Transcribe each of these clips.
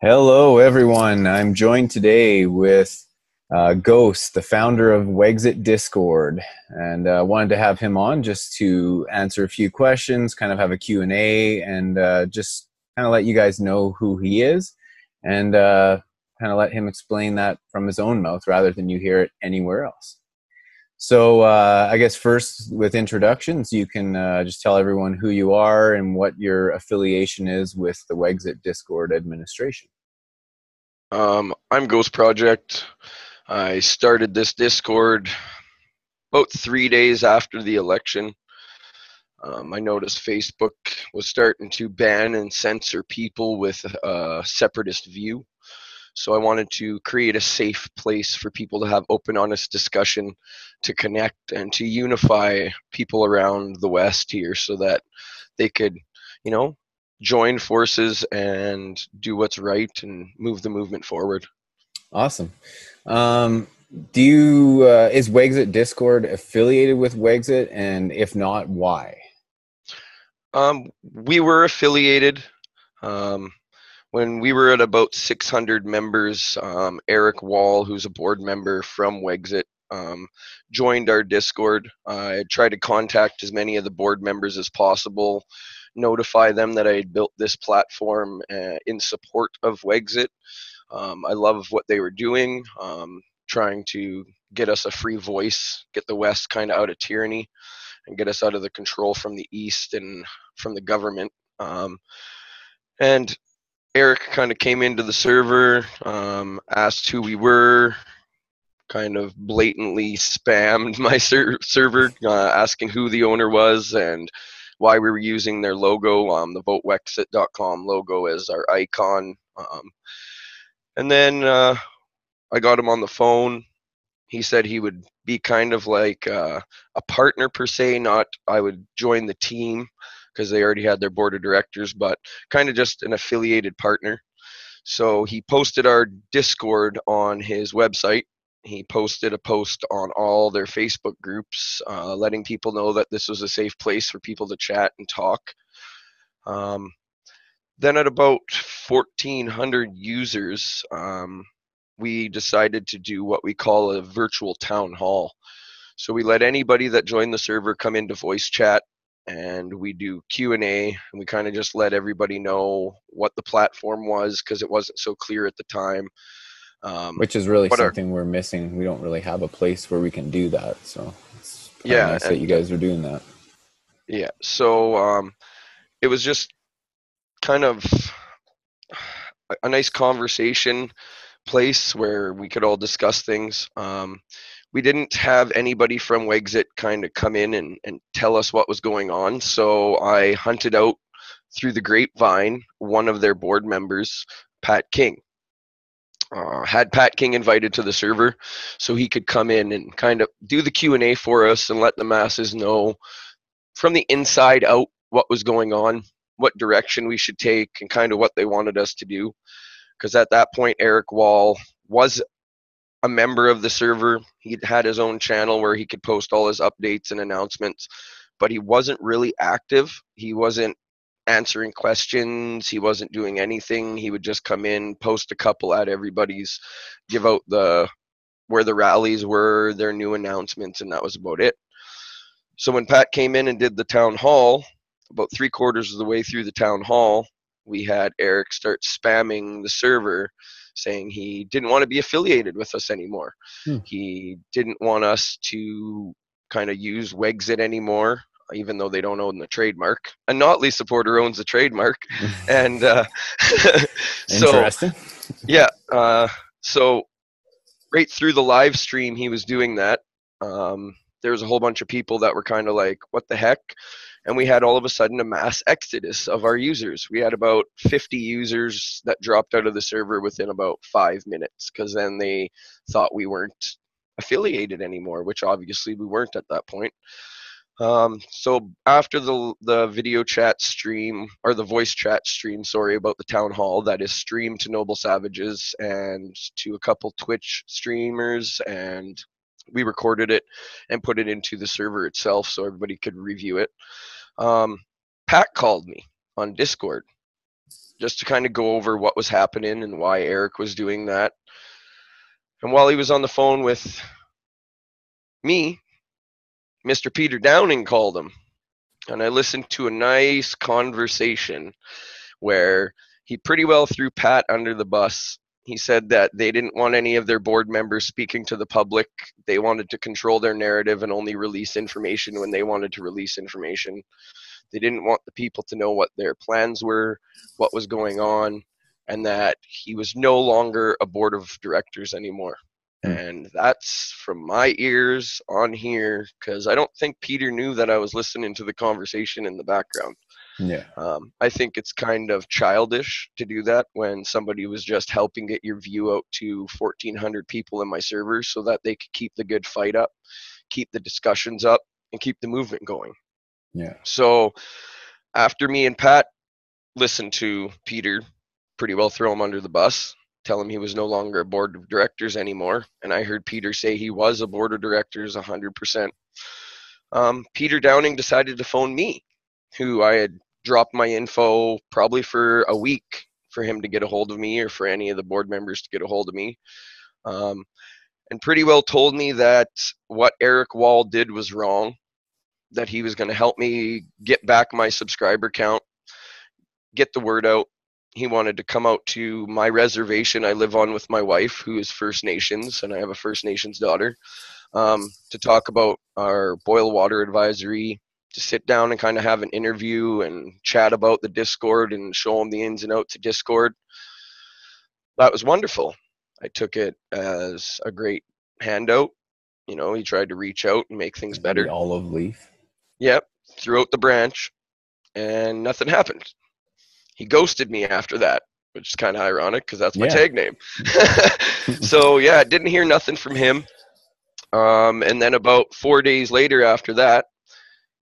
Hello, everyone. I'm joined today with Ghost, the founder of WEXIT Discord, and wanted to have him on just to answer a few questions, kind of have a Q&A, and just kind of let you guys know who he is, and kind of let him explain that from his own mouth rather than you hear it anywhere else. So I guess first with introductions, you can just tell everyone who you are and what your affiliation is with the WEXIT Discord administration. I'm Ghost Project. I started this Discord about 3 days after the election. I noticed Facebook was starting to ban and censor people with a separatist view. So I wanted to create a safe place for people to have open, honest discussion, to connect and to unify people around the West here so that they could, you know, join forces and do what's right and move the movement forward. Awesome. Do you is WEXIT Discord affiliated with WEXIT, and if not, why? We were affiliated. Um, when we were at about 600 members, Eric Wall, who's a board member from WEXIT, joined our Discord. I tried to contact as many of the board members as possible, notify them that I had built this platform in support of WEXIT. I love what they were doing, trying to get us a free voice, get the West kind of out of tyranny, and get us out of the control from the East and from the government. And Eric kind of came into the server, asked who we were, kind of blatantly spammed my server, asking who the owner was and why we were using their logo, the votewexit.com logo as our icon. And then I got him on the phone. He said he would be kind of like a partner per se, not I would join the team because they already had their board of directors, but kind of just an affiliated partner. So he posted our Discord on his website. He posted a post on all their Facebook groups, letting people know that this was a safe place for people to chat and talk. Then at about 1,400 users, we decided to do what we call a virtual town hall. So we let anybody that joined the server come into voice chat, and we do Q&A, and we kind of just let everybody know what the platform was because it wasn't so clear at the time. Which is really something we're missing. We don't really have a place where we can do that, so it's kind of nice that you guys are doing that. Yeah, so it was just kind of a nice conversation place where we could all discuss things. We didn't have anybody from WEXIT kind of come in and tell us what was going on, so I hunted out through the grapevine one of their board members, Pat King. Had Pat King invited to the server so he could come in and kind of do the Q&A for us and let the masses know from the inside out what was going on, what direction we should take, and kind of what they wanted us to do. Because at that point, Eric Wall was a member of the server. He had his own channel where he could post all his updates and announcements, but he wasn't really active. He wasn't answering questions. He wasn't doing anything. He would just come in, post a couple at everybody's, give out where the rallies were, their new announcements, and that was about it. So when Pat came in and did the town hall, about 3/4 of the way through the town hall, we had Eric start spamming the server saying he didn't want to be affiliated with us anymore. He didn't want us to kind of use WEXIT anymore, even though they don't own the trademark. A Notley supporter owns the trademark. And so, interesting. Yeah. So right through the live stream, he was doing that. There was a whole bunch of people that were kind of like, what the heck? And we had all of a sudden a mass exodus of our users. We had about 50 users that dropped out of the server within about 5 minutes because then they thought we weren't affiliated anymore, which obviously we weren't at that point. So after the video chat stream, or the voice chat stream, sorry, about the town hall that is streamed to Noble Savages and to a couple Twitch streamers, and we recorded it and put it into the server itself so everybody could review it. Pat called me on Discord just to kind of go over what was happening and why Eric was doing that. And while he was on the phone with me, Mr. Peter Downing called him. And I listened to a nice conversation where he pretty well threw Pat under the bus. He said that they didn't want any of their board members speaking to the public. They wanted to control their narrative and only release information when they wanted to release information. They didn't want the people to know what their plans were, what was going on, and that he was no longer a board of directors anymore. Hmm. And that's from my ears on here, because I don't think Peter knew that I was listening to the conversation in the background. Yeah. I think it's kind of childish to do that when somebody was just helping get your view out to 1,400 people in my server so that they could keep the good fight up, keep the discussions up, and keep the movement going. Yeah. So after me and Pat listened to Peter pretty well throw him under the bus, tell him he was no longer a board of directors anymore, and I heard Peter say he was a board of directors 100%. Peter Downing decided to phone me, who I had dropped my info probably for a week for him to get a hold of me or for any of the board members to get a hold of me. And pretty well told me that what Eric Wall did was wrong, that he was going to help me get back my subscriber count, get the word out. He wanted to come out to my reservation I live on with my wife, who is First Nations, and I have a First Nations daughter, to talk about our boil water advisory, to sit down and kind of have an interview and chat about the Discord and show him the ins and outs of Discord. That was wonderful. I took it as a great handout. You know, he tried to reach out and make things better. The olive leaf. Yep, threw out the branch, and nothing happened. He ghosted me after that, which is kind of ironic because that's my tag name. So, yeah, didn't hear nothing from him. And then about 4 days later after that,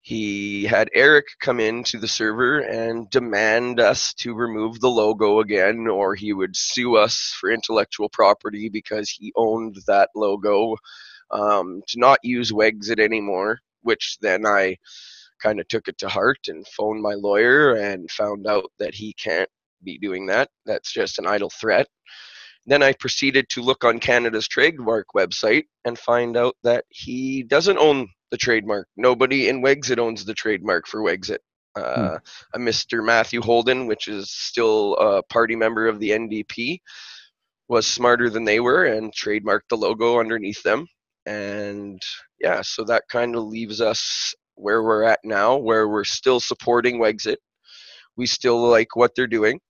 he had Eric come into the server and demand us to remove the logo again, or he would sue us for intellectual property because he owned that logo, to not use WEXIT anymore, which then I kind of took it to heart and phoned my lawyer and found out that he can't be doing that. That's just an idle threat. Then I proceeded to look on Canada's trademark website and find out that he doesn't own the trademark. Nobody in WEXIT owns the trademark for WEXIT. A Mr. Matthew Holden, which is still a party member of the NDP, was smarter than they were and trademarked the logo underneath them. And yeah, so that kind of leaves us where we're at now, where we're still supporting WEXIT. We still like what they're doing.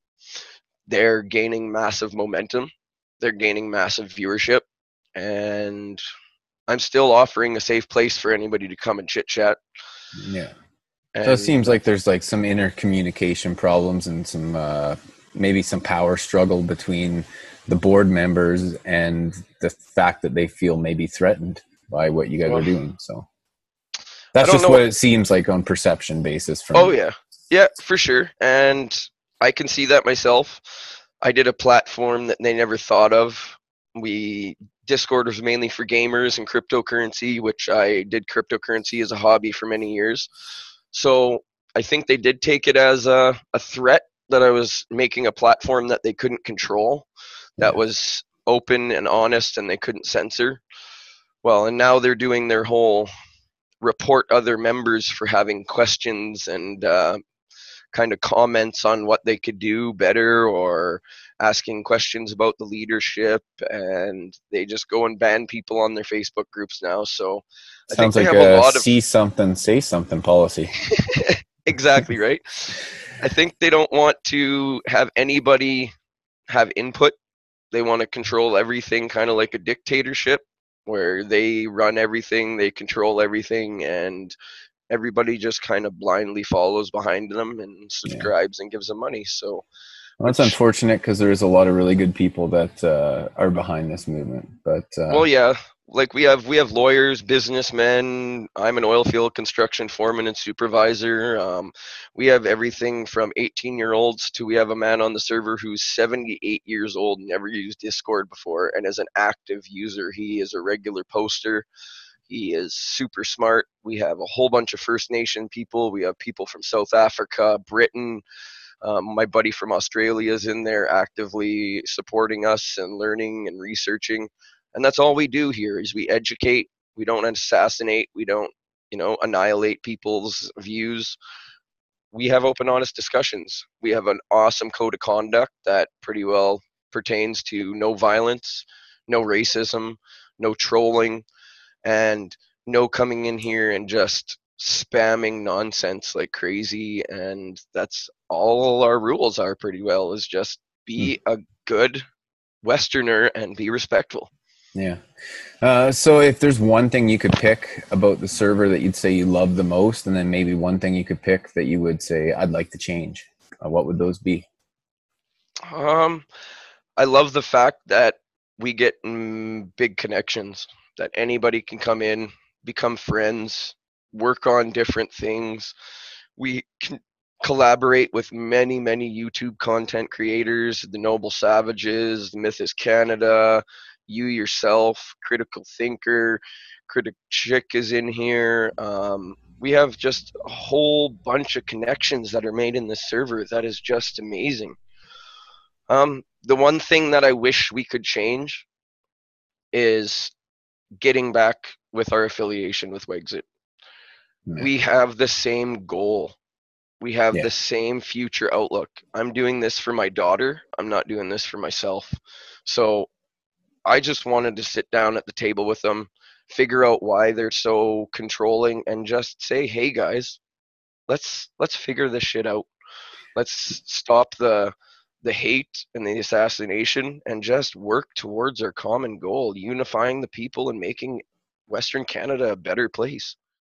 They're gaining massive momentum. They're gaining massive viewership. And I'm still offering a safe place for anybody to come and chit chat. Yeah. And so it seems like there's like some inner communication problems and some maybe some power struggle between the board members and the fact that they feel maybe threatened by what you guys are doing. So that's just what it seems like on perception basis from Oh yeah. Yeah, for sure. And I can see that myself. I did a platform that they never thought of. Discord was mainly for gamers and cryptocurrency, which I did cryptocurrency as a hobby for many years. So I think they did take it as a threat that I was making a platform that they couldn't control, that was open and honest and they couldn't censor. Well, and now they're doing their whole report other members for having questions and kind of comments on what they could do better or asking questions about the leadership, and they just go and ban people on their Facebook groups now. So I think they have a lot of see something, say something policy. Exactly right. I think they don't want to have anybody have input. They want to control everything, kind of like a dictatorship where they run everything, they control everything, and everybody just kind of blindly follows behind them and subscribes and gives them money. So that's unfortunate because there is a lot of really good people that are behind this movement. But well, yeah, like we have lawyers, businessmen. I'm an oil field construction foreman and supervisor. We have everything from 18-year-olds to we have a man on the server who's 78 years old, never used Discord before, and is an active user. He is a regular poster. He is super smart. We have a whole bunch of First Nation people. We have people from South Africa, Britain, My buddy from Australia is in there actively supporting us and learning and researching. And that's all we do here is we educate. We don't assassinate. We don't, annihilate people's views. We have open, honest discussions. We have an awesome code of conduct that pretty well pertains to no violence, no racism, no trolling, and no coming in here and just spamming nonsense like crazy. And that's all our rules are pretty well, is just Hmm. be a good Westerner and be respectful. Yeah. So if there's one thing you could pick about the server that you'd say you love the most, and then maybe one thing you could pick that you would say I'd like to change, what would those be? Um, I love the fact that we get big connections, that anybody can come in, become friends, work on different things. We can collaborate with many, many YouTube content creators, the Noble Savages, the Myth is Canada, you yourself, Critical Thinker, Critic Chick is in here. We have just a whole bunch of connections that are made in this server that is just amazing. The one thing that I wish we could change is getting back with our affiliation with WEXIT. Yeah. We have the same goal. We have Yeah. the same future outlook. I'm doing this for my daughter. I'm not doing this for myself. So I just wanted to sit down at the table with them, figure out why they're so controlling, and just say, "Hey guys, let's figure this shit out. Let's stop the hate and the assassination and just work towards our common goal, unifying the people and making Western Canada a better place."